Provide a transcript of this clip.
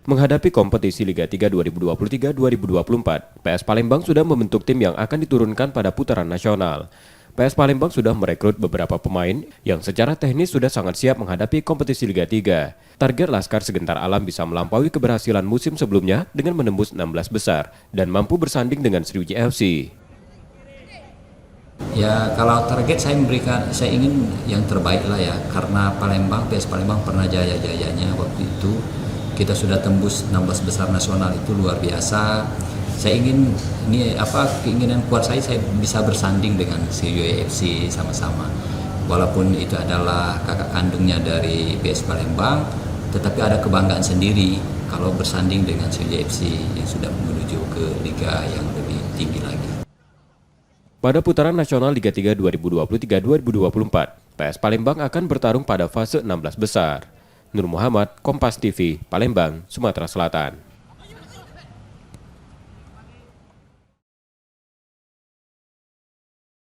Menghadapi kompetisi Liga 3 2023-2024, PS Palembang sudah membentuk tim yang akan diturunkan pada putaran nasional. PS Palembang sudah merekrut beberapa pemain yang secara teknis sudah sangat siap menghadapi kompetisi Liga 3. Target Laskar Segentar Alam bisa melampaui keberhasilan musim sebelumnya dengan menembus 16 besar dan mampu bersanding dengan Sriwijaya FC. Ya, kalau target saya ingin yang terbaik lah ya, karena PS Palembang pernah jaya-jayanya waktu itu. Kita sudah tembus 16 besar nasional, itu luar biasa. Saya ingin keinginan kuat saya bisa bersanding dengan Sriwijaya FC sama-sama. Walaupun itu adalah kakak kandungnya dari PS Palembang, tetapi ada kebanggaan sendiri kalau bersanding dengan Sriwijaya FC yang sudah menuju ke liga yang lebih tinggi lagi. Pada putaran nasional Liga 3 2023-2024, PS Palembang akan bertarung pada fase 16 besar. Nur Muhammad, Kompas TV, Palembang, Sumatera Selatan.